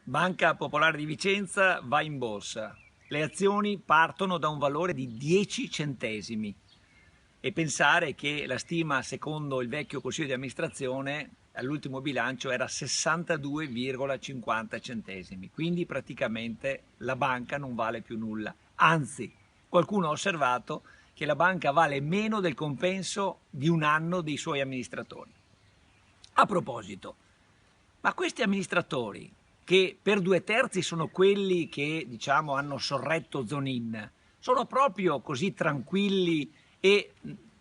Banca Popolare di Vicenza va in borsa. Le azioni partono da un valore di 10 centesimi e pensare che la stima secondo il vecchio consiglio di amministrazione all'ultimo bilancio era 62,50 centesimi, quindi praticamente la banca non vale più nulla. Anzi, qualcuno ha osservato che la banca vale meno del compenso di un anno dei suoi amministratori. A proposito, ma questi amministratori, che per 2/3 sono quelli che diciamo hanno sorretto Zonin, sono proprio così tranquilli e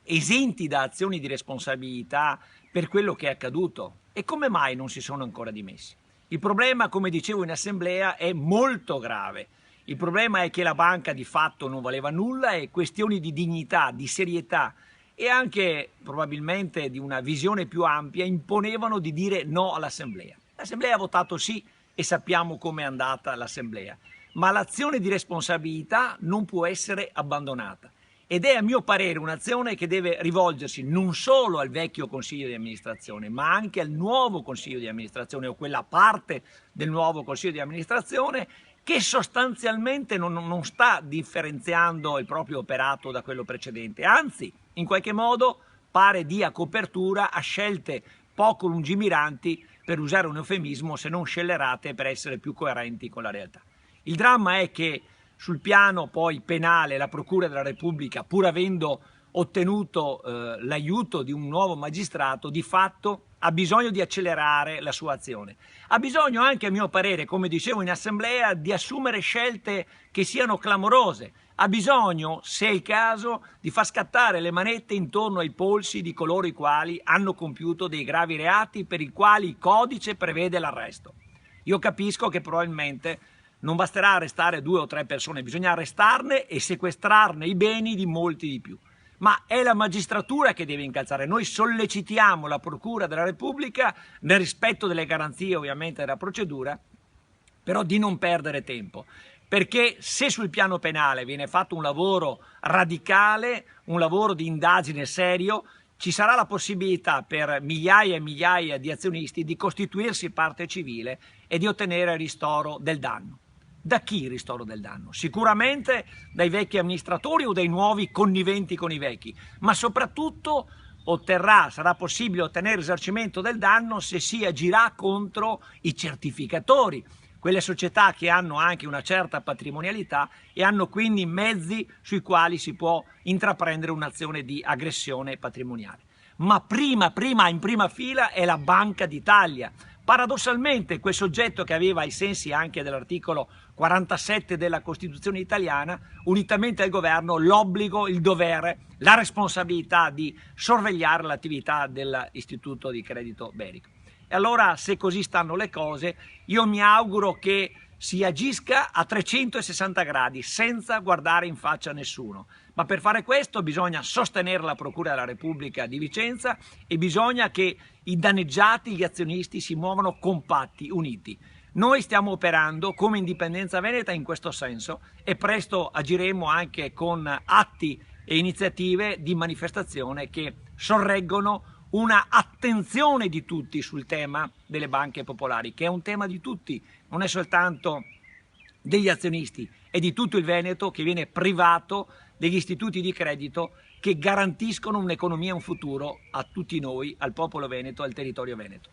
esenti da azioni di responsabilità per quello che è accaduto? E come mai non si sono ancora dimessi? Il problema, come dicevo in assemblea, è molto grave. Il problema è che la banca di fatto non valeva nulla e questioni di dignità, di serietà e anche probabilmente di una visione più ampia imponevano di dire no all'assemblea. L'assemblea ha votato sì e sappiamo come è andata l'assemblea, ma l'azione di responsabilità non può essere abbandonata ed è a mio parere un'azione che deve rivolgersi non solo al vecchio consiglio di amministrazione, ma anche al nuovo consiglio di amministrazione o quella parte del nuovo consiglio di amministrazione che sostanzialmente non sta differenziando il proprio operato da quello precedente, anzi in qualche modo pare dia copertura a scelte poco lungimiranti, per usare un eufemismo, se non scellerate, per essere più coerenti con la realtà. Il dramma è che sul piano poi penale la Procura della Repubblica, pur avendo ottenuto l'aiuto di un nuovo magistrato, di fatto ha bisogno di accelerare la sua azione. Ha bisogno anche, a mio parere, come dicevo in assemblea, di assumere scelte che siano clamorose. Ha bisogno, se è il caso, di far scattare le manette intorno ai polsi di coloro i quali hanno compiuto dei gravi reati per i quali il codice prevede l'arresto. Io capisco che probabilmente non basterà arrestare 2 o 3 persone, bisogna arrestarne e sequestrarne i beni di molti di più. Ma è la magistratura che deve incalzare. Noi sollecitiamo la Procura della Repubblica, nel rispetto delle garanzie ovviamente della procedura, però di non perdere tempo, perché se sul piano penale viene fatto un lavoro radicale, un lavoro di indagine serio, ci sarà la possibilità per migliaia e migliaia di azionisti di costituirsi parte civile e di ottenere ristoro del danno. Da chi il ristoro del danno? Sicuramente dai vecchi amministratori o dai nuovi conniventi con i vecchi, ma soprattutto sarà possibile ottenere risarcimento del danno se si agirà contro i certificatori, quelle società che hanno anche una certa patrimonialità e hanno quindi mezzi sui quali si può intraprendere un'azione di aggressione patrimoniale. Ma in prima fila è la Banca d'Italia. Paradossalmente quel soggetto che aveva ai sensi anche dell'articolo 47 della Costituzione italiana, unitamente al governo, l'obbligo, il dovere, la responsabilità di sorvegliare l'attività dell'Istituto di Credito Berico. E allora, se così stanno le cose, io mi auguro che si agisca a 360 gradi, senza guardare in faccia a nessuno. Ma per fare questo bisogna sostenere la Procura della Repubblica di Vicenza e bisogna che i danneggiati, gli azionisti, si muovano compatti, uniti. Noi stiamo operando come Indipendenza Veneta in questo senso e presto agiremo anche con atti e iniziative di manifestazione che sorreggono una attenzione di tutti sul tema delle banche popolari, che è un tema di tutti, non è soltanto degli azionisti, è di tutto il Veneto che viene privato degli istituti di credito che garantiscono un'economia e un futuro a tutti noi, al popolo veneto, al territorio veneto.